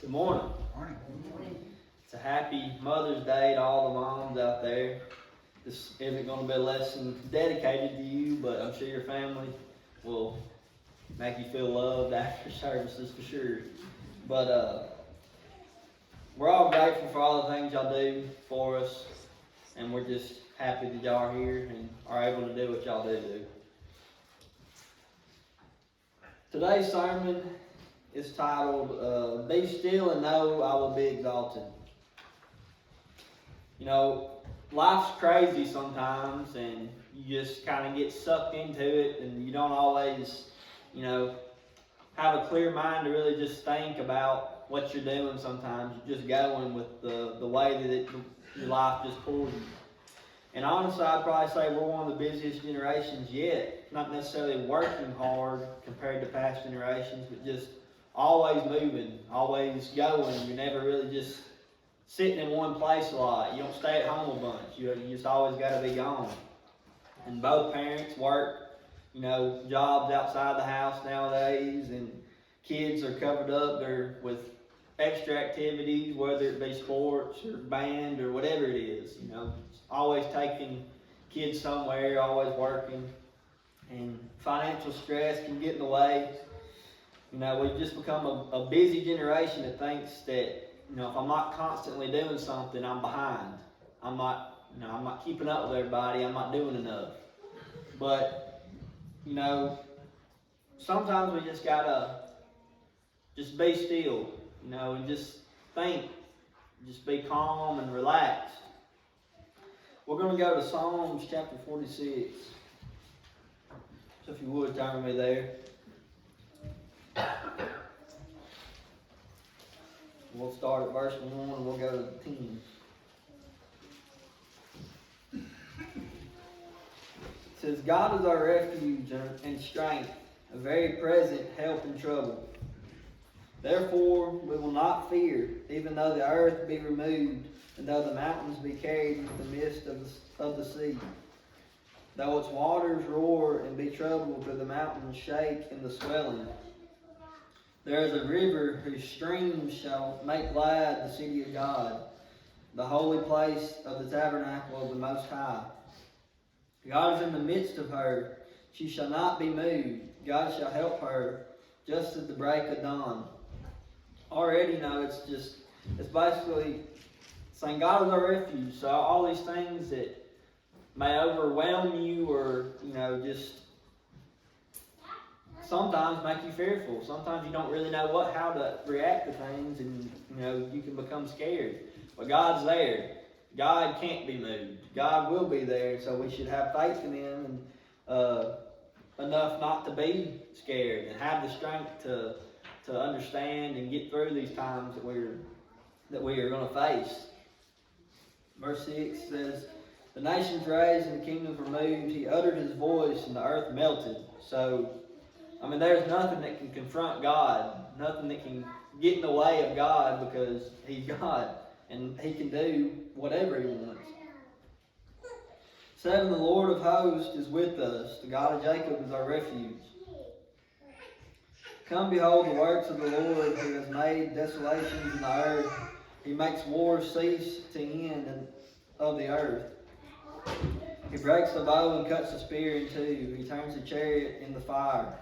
Good morning. Morning. It's a happy Mother's Day to all the moms out there. This isn't going to be a lesson dedicated to you, but I'm sure your family will make you feel loved after services for sure. But we're all grateful for all the things y'all do for us, and we're just happy that y'all are here and are able to do what y'all do. Today's sermon is titled, Be Still and Know I Will Be Exalted. You know, life's crazy sometimes, and you just kind of get sucked into it, and you don't always, have a clear mind to really just think about what you're doing sometimes. You're just going with the way that your life just pulls you. And honestly, I'd probably say we're one of the busiest generations yet. Not necessarily working hard compared to past generations, but just always moving, always going. You're never really just sitting in one place a lot. You don't stay at home a bunch. You just always got to be gone. And both parents work, jobs outside the house nowadays, and kids are covered up with extra activities, whether it be sports or band or whatever it is. Always taking kids somewhere, always working, and financial stress can get in the way. We've just become a busy generation that thinks that, if I'm not constantly doing something, I'm behind. I'm not keeping up with everybody. I'm not doing enough. But, sometimes we just gotta just be still, and just think, just be calm and relaxed. We're going to go to Psalms chapter 46. So if you would, turn with me there. We'll start at verse 1 and we'll go to 10. It says, God is our refuge and strength, a very present help in trouble. Therefore we will not fear, even though the earth be removed, and though the mountains be carried into the midst of the sea. Though its waters roar and be troubled, though the mountains shake in the swelling. There is a river whose streams shall make glad the city of God, the holy place of the tabernacle of the Most High. God is in the midst of her. She shall not be moved. God shall help her just at the break of dawn. Already, it's basically saying God is our refuge. So all these things that may overwhelm you or, just sometimes make you fearful. Sometimes you don't really know how to react to things, and, you can become scared. But God's there. God can't be moved. God will be there, so we should have faith in Him and enough not to be scared and have the strength to understand and get through these times that we are going to face. Verse 6 says, the nations raised and the kingdoms were moved. He uttered His voice and the earth melted. So, there's nothing that can confront God, nothing that can get in the way of God, because He's God and He can do whatever He wants. 7, the Lord of hosts is with us. The God of Jacob is our refuge. Come behold the works of the Lord, who has made desolations in the earth. He makes wars cease to end of the earth. He breaks the bow and cuts the spear in two. He turns the chariot into fire.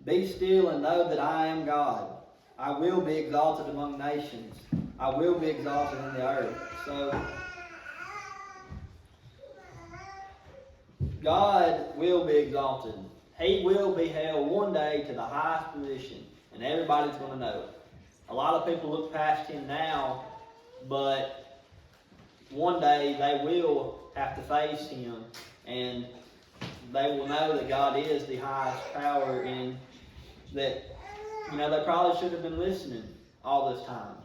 Be still and know that I am God. I will be exalted among nations. I will be exalted in the earth. So, God will be exalted. He will be held one day to the highest position, and everybody's going to know it. A lot of people look past Him now, but one day they will have to face Him, and they will know that God is the highest power, and that, they probably should have been listening all this time.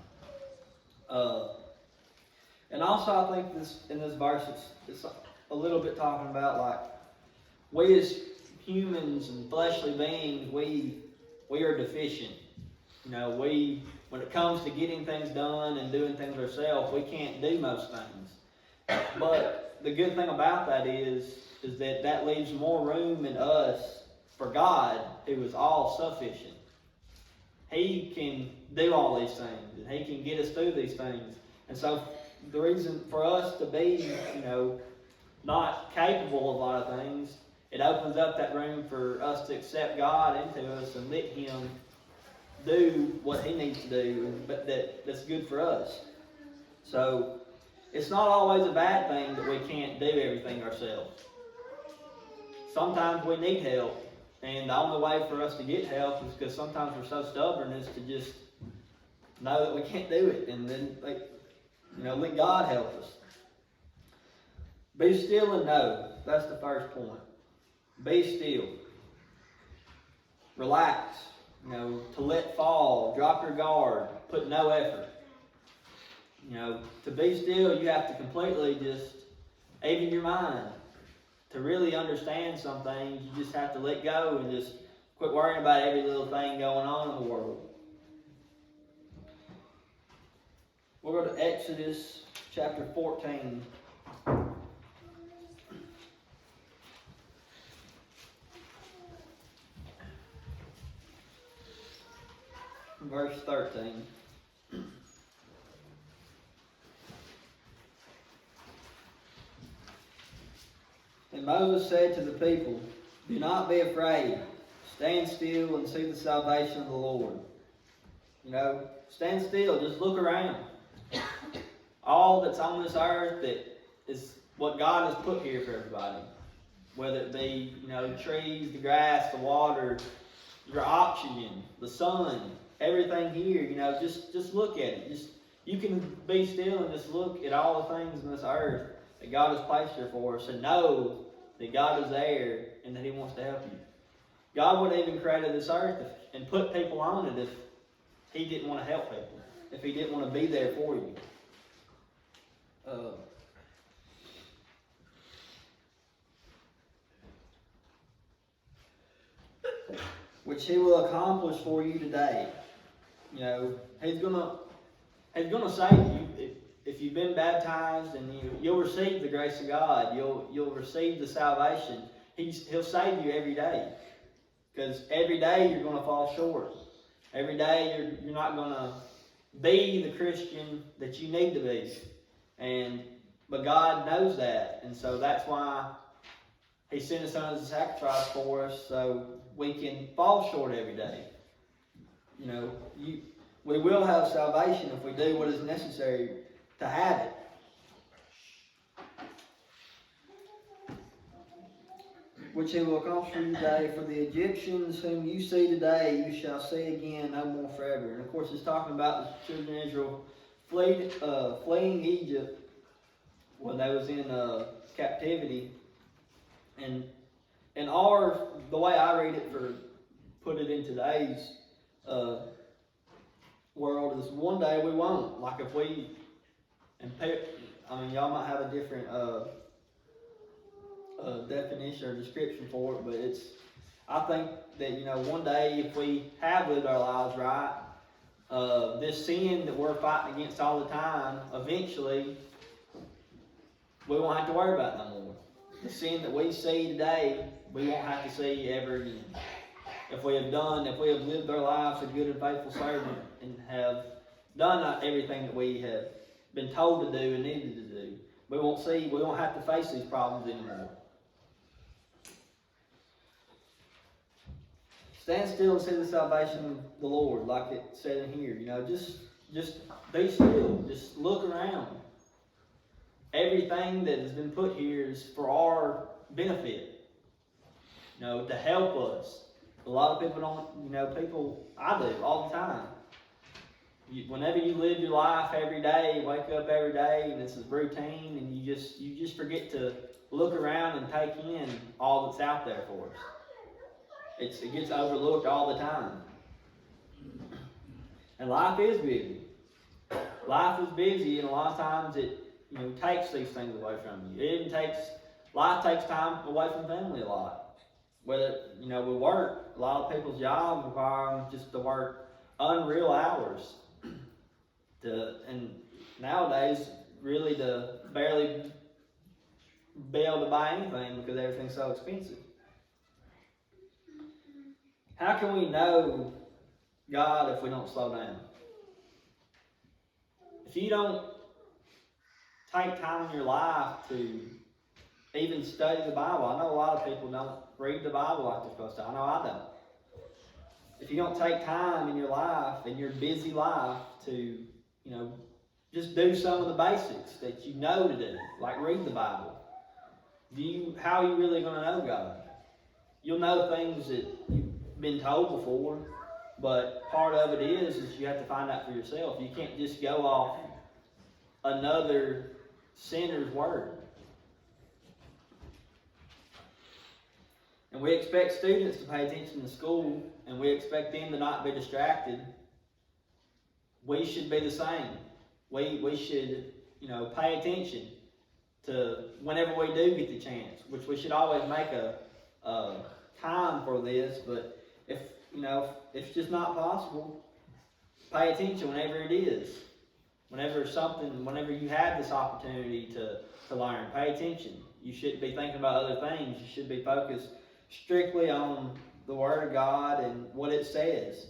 And also I think in this verse it's a little bit talking about we as humans and fleshly beings, we are deficient. When it comes to getting things done and doing things ourselves, we can't do most things. But the good thing about that is that leaves more room in us for God, who is all sufficient. He can do all these things, and He can get us through these things. And so the reason for us to be, not capable of a lot of things, it opens up that room for us to accept God into us and let Him do what He needs to do, but that's good for us. So it's not always a bad thing that we can't do everything ourselves. Sometimes we need help, and the only way for us to get help is because sometimes we're so stubborn is to just know that we can't do it, and then let God help us. Be still and know. That's the first point. Be still. Relax. To let fall, drop your guard, put no effort. To be still, you have to completely just even your mind. To really understand some things, you just have to let go and just quit worrying about every little thing going on in the world. We'll go to Exodus chapter 14. Verse 13. And Moses said to the people, "Do not be afraid. Stand still and see the salvation of the Lord." Stand still. Just look around. All that's on this earth that is what God has put here for everybody. Whether it be, the trees, the grass, the water, your oxygen, the sun, everything here, just look at it. You can be still and just look at all the things in this earth that God has placed here for us and know that God is there and that He wants to help you. God would have even created this earth and put people on it if He didn't want to help people, if He didn't want to be there for you. Which He will accomplish for you today. He's gonna save you if you've been baptized, and you'll receive the grace of God. You'll receive the salvation. He'll save you every day, because every day you're going to fall short. Every day you're not going to be the Christian that you need to be, but God knows that, and so that's why He sent His Son as a sacrifice for us, so we can fall short every day. We will have salvation if we do what is necessary to have it. Which He will accomplish for you today. For the Egyptians whom you see today, you shall see again no more forever. And of course, it's talking about the children of Israel fleeing Egypt when they was in captivity. And the way I read it, put it in today's world, is one day we won't. Like if we, y'all might have a different definition or description for it, but I think that, one day if we have lived our lives right, this sin that we're fighting against all the time, eventually we won't have to worry about it no more. The sin that we see today, we won't have to see ever again. If we have lived our lives a good and faithful servant and have done everything that we have been told to do and needed to do, we won't have to face these problems anymore. Stand still and see the salvation of the Lord, like it said in here. Just be still. Just look around. Everything that has been put here is for our benefit. To help us. A lot of people don't, I do all the time. Whenever you live your life every day, you wake up every day, and this is routine, and you just forget to look around and take in all that's out there for us. It gets overlooked all the time. And life is busy. Life is busy, and a lot of times it takes these things away from you. Life takes time away from family a lot. Whether, we work, a lot of people's jobs require them just to work unreal hours. And nowadays, really to barely be able to buy anything because everything's so expensive. How can we know God if we don't slow down. If you don't take time in your life to even study the Bible, I know a lot of people don't read the Bible like they're supposed to. I know I don't. If you don't take time in your life, in your busy life, to, just do some of the basics that you know to do, like read the Bible, how are you really going to know God? You'll know things that you've been told before, but part of it is you have to find out for yourself. You can't just go off another sinner's word. And we expect students to pay attention to school, and we expect them to not be distracted. We should be the same. We should, pay attention to whenever we do get the chance, which we should always make a time for this. But if it's just not possible, pay attention whenever it is. Whenever you have this opportunity to learn, pay attention. You shouldn't be thinking about other things. You should be focused strictly on the Word of God and what it says.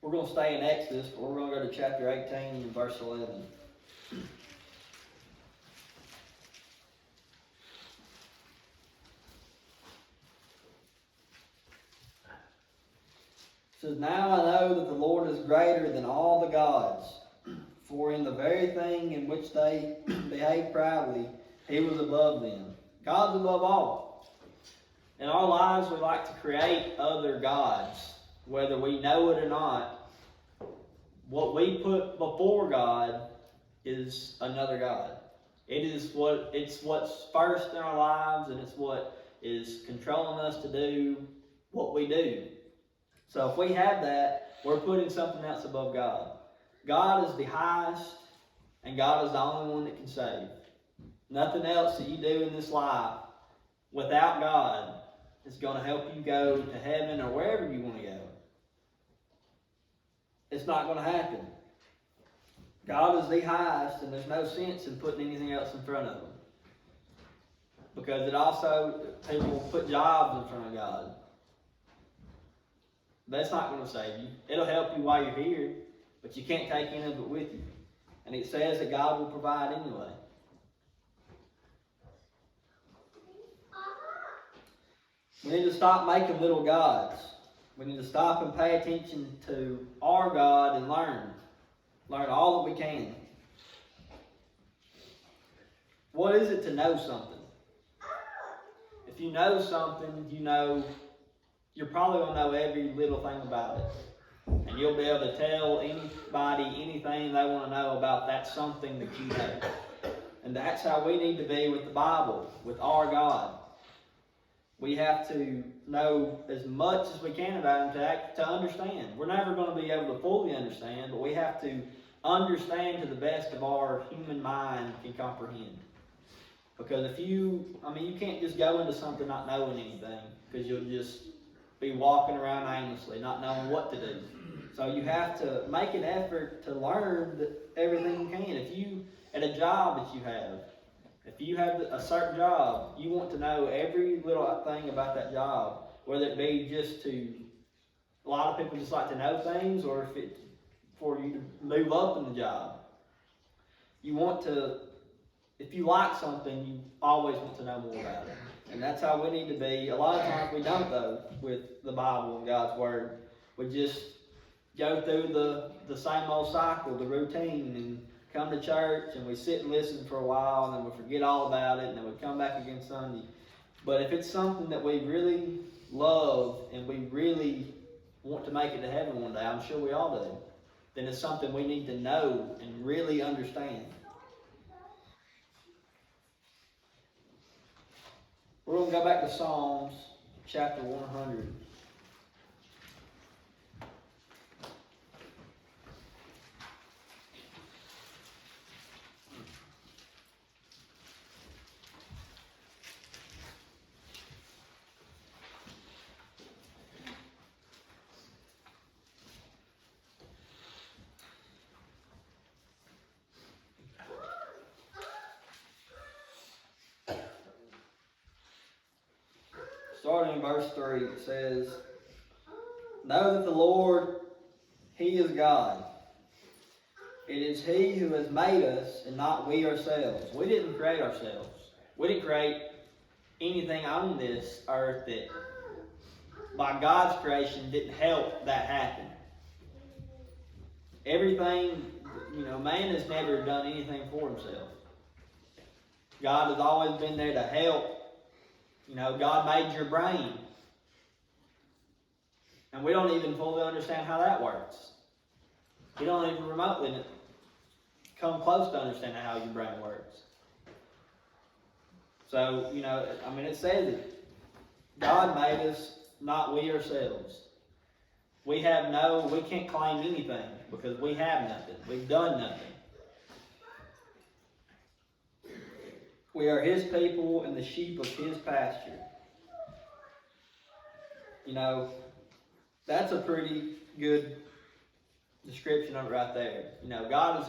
We're going to stay in Exodus, but we're going to go to chapter 18 and verse 11. It says, "Now I know that the Lord is greater than all the gods, for in the very thing in which they behave proudly, He was above them." God's above all. In our lives, we like to create other gods, whether we know it or not. What we put before God is another God. It's what's first in our lives, and it's what is controlling us to do what we do. So if we have that, we're putting something else above God. God is the highest, and God is the only one that can save. Nothing else that you do in this life without God is going to help you go to heaven or wherever you want to go. It's not going to happen. God is the highest, and there's no sense in putting anything else in front of Him. Because people put jobs in front of God. That's not going to save you. It'll help you while you're here, but you can't take any of it with you. And it says that God will provide anyway. We need to stop making little gods. We need to stop and pay attention to our God and learn. Learn all that we can. What is it to know something? If you know something, you're probably going to know every little thing about it. And you'll be able to tell anybody anything they want to know about that something that you know. And that's how we need to be with the Bible, with our God. We have to know as much as we can about Him to understand. We're never going to be able to fully understand, but we have to understand to the best of our human mind can comprehend. Because you can't just go into something not knowing anything, because you'll just be walking around aimlessly, not knowing what to do. So you have to make an effort to learn everything you can. If you, at a job that you have, if you have a certain job, you want to know every little thing about that job, whether it be a lot of people just like to know things, or if it's for you to move up in the job. If you like something, you always want to know more about it. And that's how we need to be. A lot of times we don't, though, with the Bible and God's Word. We just go through the same old cycle, the routine, and come to church, and we sit and listen for a while, and then we forget all about it, and then we come back again Sunday. But if it's something that we really love, and we really want to make it to heaven one day, I'm sure we all do, then it's something we need to know and really understand. We're going to go back to Psalms chapter 100. starting in verse 3, it says, "Know that the Lord, He is God. It is He who has made us, and not we ourselves." We didn't create ourselves. We didn't create anything on this earth that, by God's creation, didn't help that happen. Everything, man has never done anything for himself. God has always been there to help. God made your brain. And we don't even fully understand how that works. We don't even remotely come close to understanding how your brain works. So, it says it. God made us, not we ourselves. We can't claim anything because we have nothing. We've done nothing. We are His people and the sheep of His pasture. That's a pretty good description of it right there. God is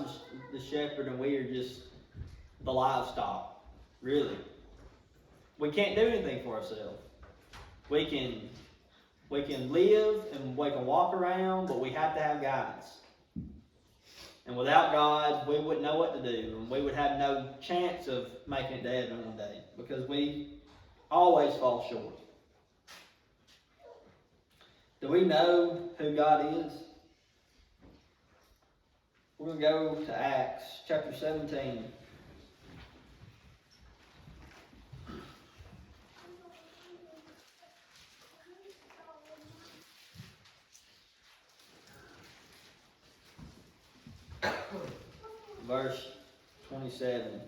the shepherd and we are just the livestock, really. We can't do anything for ourselves. We can live and we can walk around, but we have to have guidance. And without God, we wouldn't know what to do, and we would have no chance of making it to heaven one day because we always fall short. Do we know who God is? We're going to go to Acts chapter 17. Verse 27.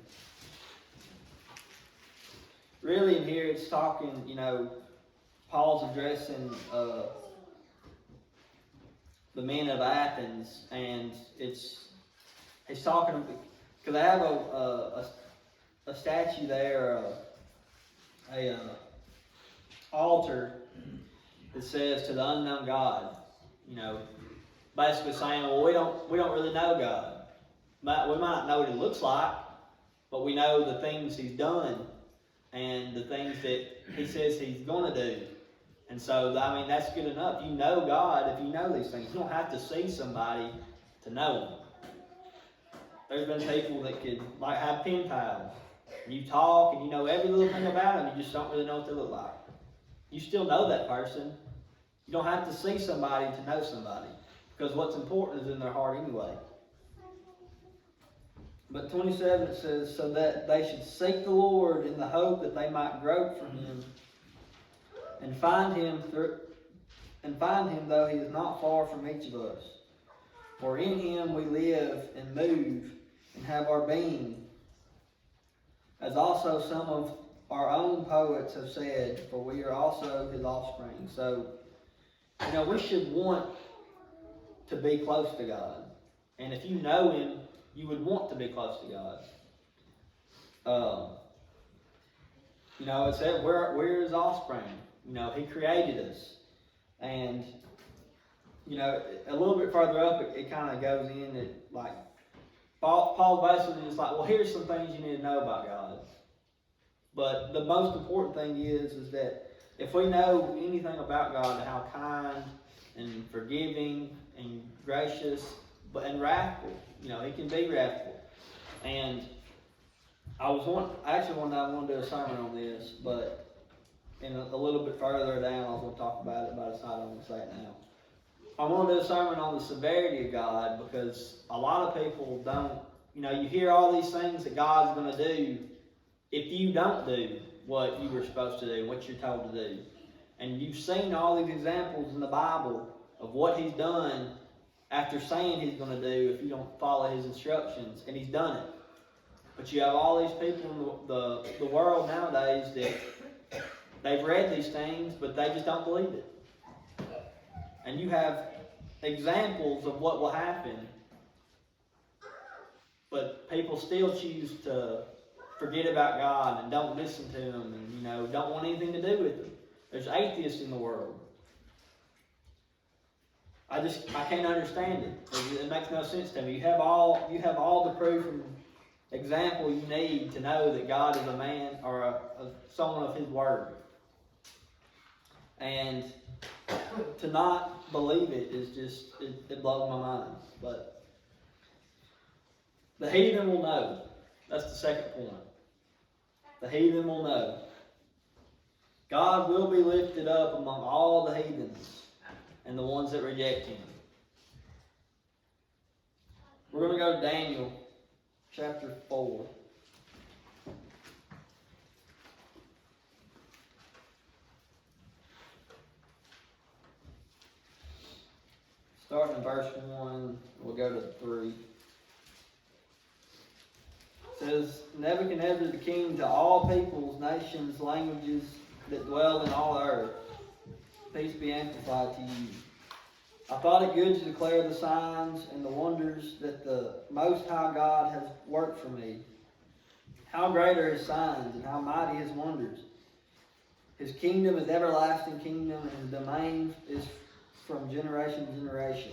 Really in here it's talking, Paul's addressing the men of Athens, and he's talking, because they have a statue there, a altar that says "to the unknown God." Basically saying, well, we don't really know God. We might not know what He looks like, but we know the things He's done and the things that He says He's going to do. And so, that's good enough. You know God if you know these things. You don't have to see somebody to know Him. There's been people that could have pen pals. You talk and you know every little thing about them. You just don't really know what they look like. You still know that person. You don't have to see somebody to know somebody, because what's important is in their heart anyway. But 27 it says, "So that they should seek the Lord in the hope that they might grope for Him and find Him though He is not far from each of us. For in Him we live and move and have our being. As also some of our own poets have said, for we are also His offspring." So, we should want to be close to God. And if you know Him, you would want to be close to God. It said we're His offspring. He created us. And, a little bit further up, it kind of goes in that, Paul basically is well, here's some things you need to know about God. But the most important thing is that if we know anything about God, how kind and forgiving and gracious, and wrathful, He can be wrathful. And I actually one time I wanted to do a sermon on this, but a little bit further down I was going to talk about it, but it's not on the site now. I want to do a sermon on the severity of God, because a lot of people don't, you hear all these things that God's going to do if you don't do what you were supposed to do, what you're told to do. And you've seen all these examples in the Bible of what He's done after saying He's going to do if you don't follow His instructions, and He's done it. But you have all these people in the world nowadays that they've read these things, but they just don't believe it. And you have examples of what will happen, but people still choose to forget about God and don't listen to Him, and don't want anything to do with Him. There's atheists in the world. I can't understand it. It makes no sense to me. You have all the proof and example you need to know that God is a man or someone of His word. And to not believe it is just, it blows my mind. But the heathen will know. That's the second point. The heathen will know. God will be lifted up among all the heathens and the ones that reject Him. We're going to go to Daniel chapter 4. Starting in verse 1, we'll go to 3. It says, Nebuchadnezzar the king to all peoples, nations, languages that dwell in all the earth. Peace be amplified to you. I thought it good to declare the signs and the wonders that the Most High God has worked for me. How great are His signs and how mighty His wonders. His kingdom is everlasting kingdom, and His domain is from generation to generation.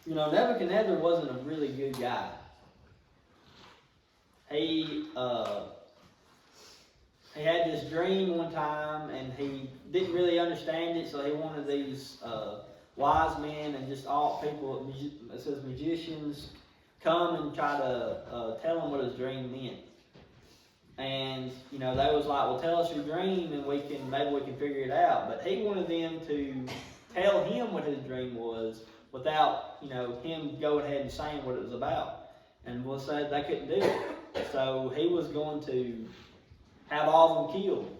Nebuchadnezzar wasn't a really good guy. He had this dream one time, and he didn't really understand it, so he wanted these wise men and just all people, it says magicians, come and try to tell him what his dream meant. And, they was like, well, tell us your dream, and maybe we can figure it out. But he wanted them to tell him what his dream was without, him going ahead and saying what it was about. And we'll say they couldn't do it. So he was going to have all of them killed.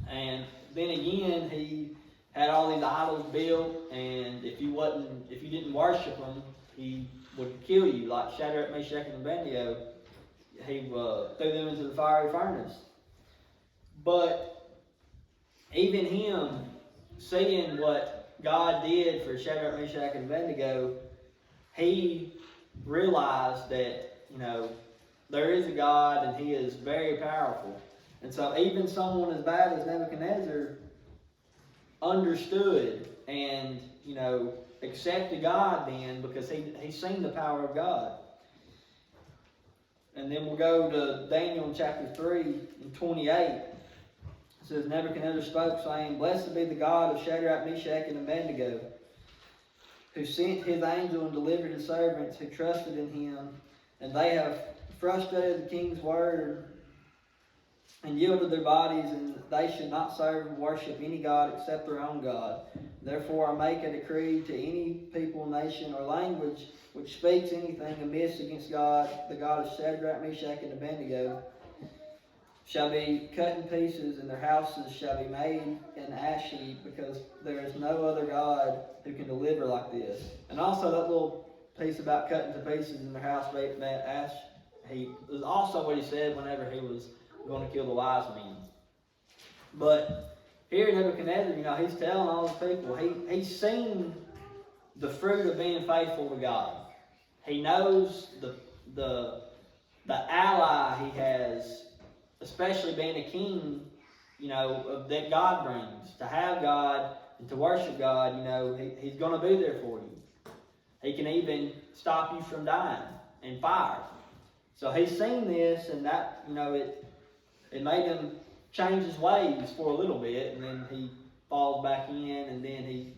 And then again, he had all these idols built, and if you didn't worship them, he would kill you, like Shadrach, Meshach, and Abednego. He threw them into the fiery furnace. But even him seeing what God did for Shadrach, Meshach, and Abednego, he realized that, there is a God and He is very powerful. And so even someone as bad as Nebuchadnezzar understood and, accepted God then, because he's seen the power of God. And then we'll go to Daniel chapter 3 and 28. It says, Nebuchadnezzar spoke, saying, Blessed be the God of Shadrach, Meshach, and Abednego, who sent His angel and delivered His servants who trusted in Him. And they have frustrated the king's word and yielded their bodies, and they should not serve and worship any god except their own God. Therefore I make a decree to any people, nation, or language which speaks anything amiss against God, the God of Shadrach, Meshach, and Abednego, shall be cut in pieces, and their houses shall be made an ash heap, because there is no other God who can deliver like this. And also that little piece about cutting to pieces and their house being an ash heap was also what he said whenever he was going to kill the wise men. But here Nebuchadnezzar, he's telling all the people, he's seen the fruit of being faithful to God. He knows the ally he has, especially being a king, that God brings. To have God and to worship God, He's going to be there for you. He can even stop you from dying in fire. So he's seen this, and that, it made him change his ways for a little bit, and then he falls back in, and then he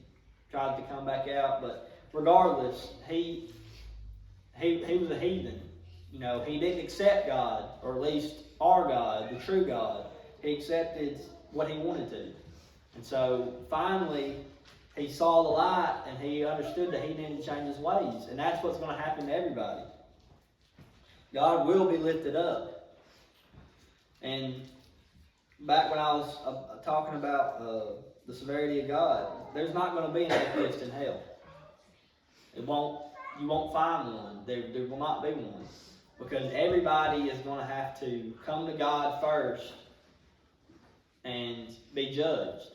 tried to come back out. But regardless, he was a heathen. He didn't accept God, or at least our God, the true God. He accepted what he wanted to. And so finally, he saw the light, and he understood that he needed to change his ways. And that's what's going to happen to everybody. God will be lifted up. And back when I was talking about the severity of God, there's not going to be an atheist in hell. You won't find one. There will not be one. Because everybody is going to have to come to God first and be judged.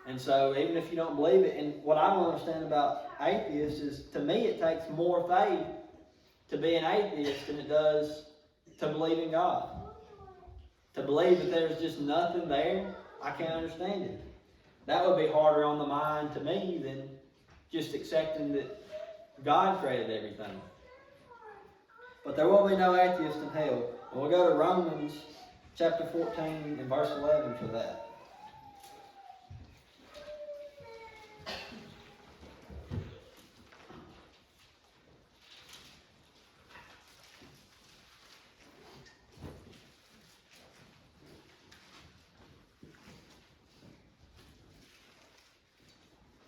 And so even if you don't believe it, and what I don't understand about atheists is, to me, it takes more faith to be an atheist than it does to believe in God. To believe that there's just nothing there, I can't understand it. That would be harder on the mind to me than just accepting that God created everything. But there will be no atheist in hell. And we'll go to Romans chapter 14 and verse 11 for that.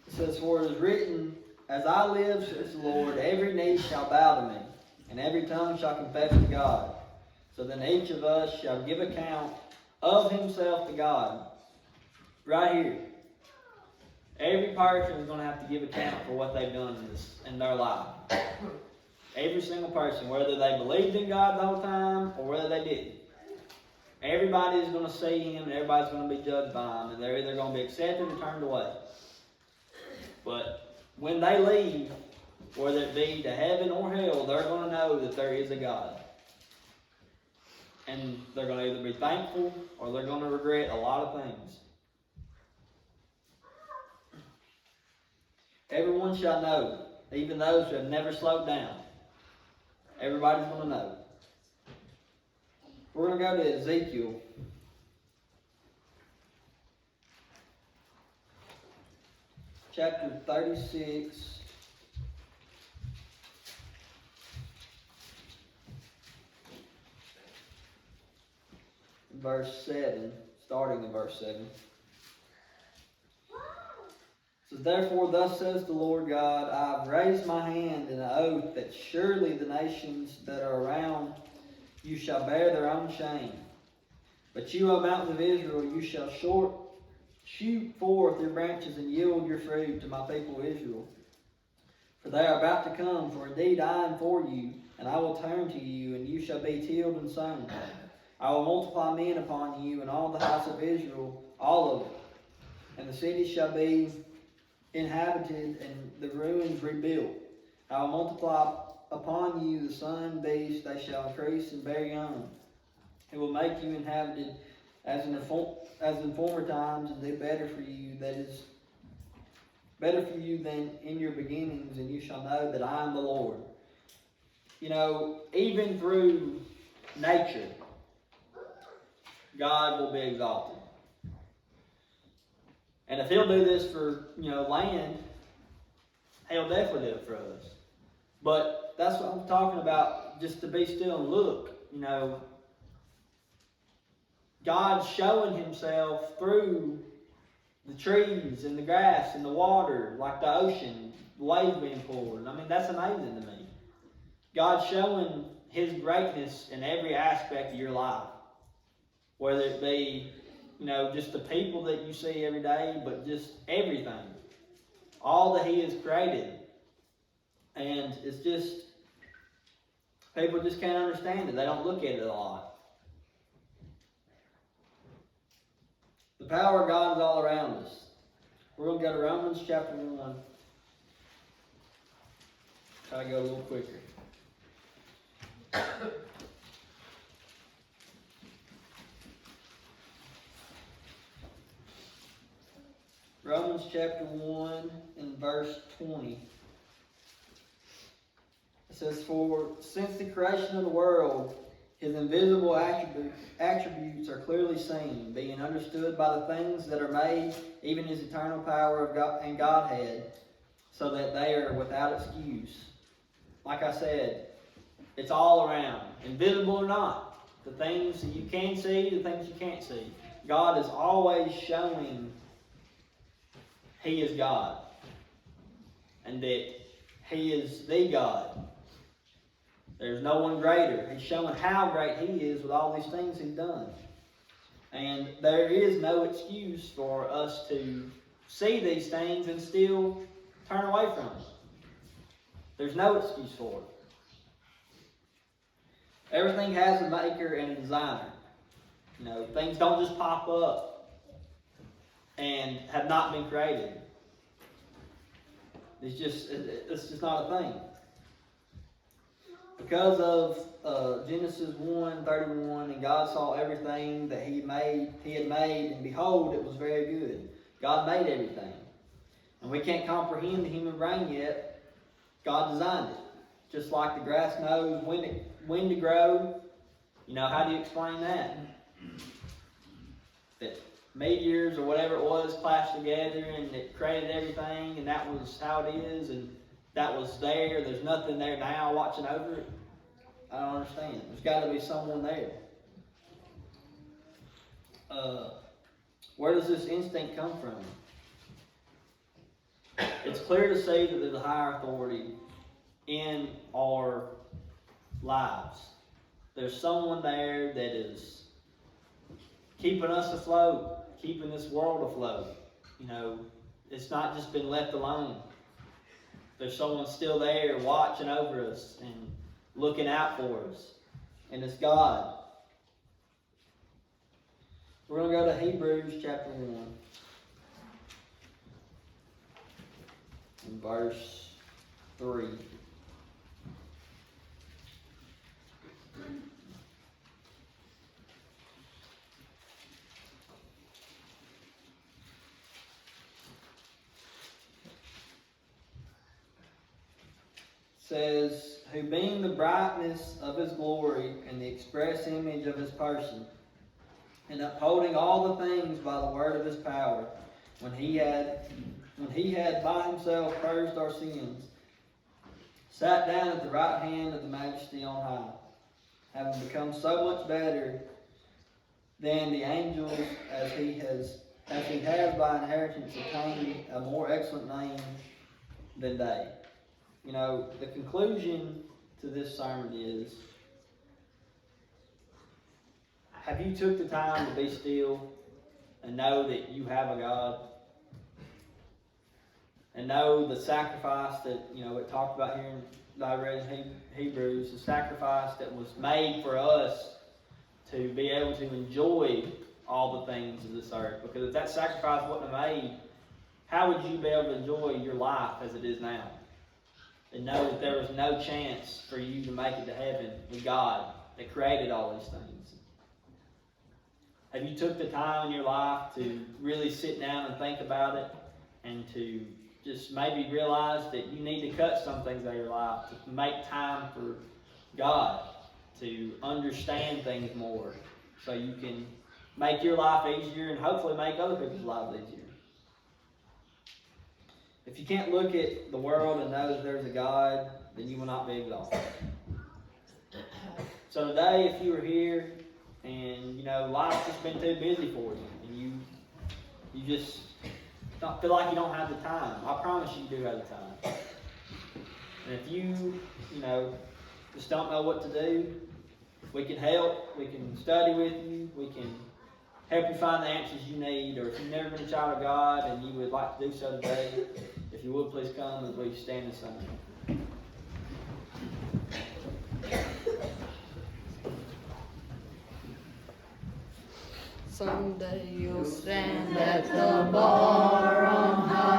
It says, "For it is written, as I live, says the Lord, every knee shall bow to me, and every tongue shall confess to God. So then each of us shall give account of himself to God." Right here. Every person is going to have to give account for what they've done in their life. Every single person, whether they believed in God the whole time or whether they didn't. Everybody is going to see him and everybody's going to be judged by him. And they're either going to be accepted or turned away. But when they leave, whether it be to heaven or hell, they're going to know that there is a God. And they're going to either be thankful or they're going to regret a lot of things. Everyone shall know, even those who have never slowed down. Everybody's going to know. We're going to go to Ezekiel. Chapter 36. Verse 7. Starting in verse 7. It says, "Therefore thus says the Lord God, I have raised my hand in an oath that surely the nations that are around you shall bear their own shame. But you, O mountains of Israel, you shall shoot forth your branches and yield your fruit to my people Israel. For they are about to come, for indeed I am for you, and I will turn to you, and you shall be tilled and sown. I will multiply men upon you, and all the house of Israel, all of it. And the cities shall be inhabited, and the ruins rebuilt. I will multiply upon you the son and beast, they shall increase and bear young. It will make you inhabited as in former times, and do better for you, that is better for you than in your beginnings, and you shall know that I am the Lord." You know, even through nature, God will be exalted. And if he'll do this for, land, he'll definitely do it for us. But that's what I'm talking about, just to be still and look. God's showing himself through the trees and the grass and the water, like the ocean, the waves being poured. I mean, that's amazing to me. God's showing his greatness in every aspect of your life. Whether it be, just the people that you see every day, but just everything. All that he has created. And it's just, people just can't understand it. They don't look at it a lot. The power of God is all around us. We're going to go to Romans chapter 1. Try to go a little quicker. Romans chapter 1 and verse 20. It says, "For since the creation of the world, his invisible attributes are clearly seen, being understood by the things that are made, even his eternal power of God and Godhead, so that they are without excuse." Like I said, it's all around, invisible or not. The things that you can see, the things you can't see. God is always showing he is God, and that he is the God. There's no one greater. He's showing how great he is with all these things he's done. And there is no excuse for us to see these things and still turn away from them. There's no excuse for it. Everything has a maker and a designer. Things don't just pop up and have not been created. It's just not a thing. Because of Genesis 1:31, and God saw everything that he had made, and behold, it was very good. God made everything. And we can't comprehend the human brain yet. God designed it. just like the grass knows when to grow. You know, how do you explain that? That meteors or whatever it was clashed together and it created everything, and that was how it is, and that was there. There's nothing there now watching over it. I don't understand. There's got to be someone there. Where does this instinct come from? It's clear to see that there's a higher authority in our lives. There's someone there that is keeping us afloat, keeping this world afloat. You know, it's not just been left alone. There's someone still there watching over us and looking out for us. And it's God. We're going to go to Hebrews chapter 1. In verse 3. Says, who being the brightness of his glory and the express image of his person, and upholding all the things by the word of his power, when he had by himself purged our sins, sat down at the right hand of the Majesty on high, having become so much better than the angels, as he has by inheritance attained a more excellent name than they. You know, the conclusion to this sermon is, have you took the time to be still and know that you have a God? And know the sacrifice that, you know, it talked about here in I read in Hebrews, the sacrifice that was made for us to be able to enjoy all the things of this earth. Because if that sacrifice wasn't made, how would you be able to enjoy your life as it is now? And know that there was no chance for you to make it to heaven with God that created all these things. Have you took the time in your life to really sit down and think about it, and to just maybe realize that you need to cut some things out of your life to make time for God, to understand things more, so you can make your life easier and hopefully make other people's lives easier? If you can't look at the world and know that there's a God, then you will not be exalted. So today, if you were here and, you know, life's just been too busy for you, and you just don't feel like you don't have the time, I promise you do have the time. And if you know, just don't know what to do, we can help, we can study with you, we can help you find the answers you need. Or if you've never been a child of God and you would like to do so today, if you would please come as we stand and sing. Someday you'll stand at the bar on high.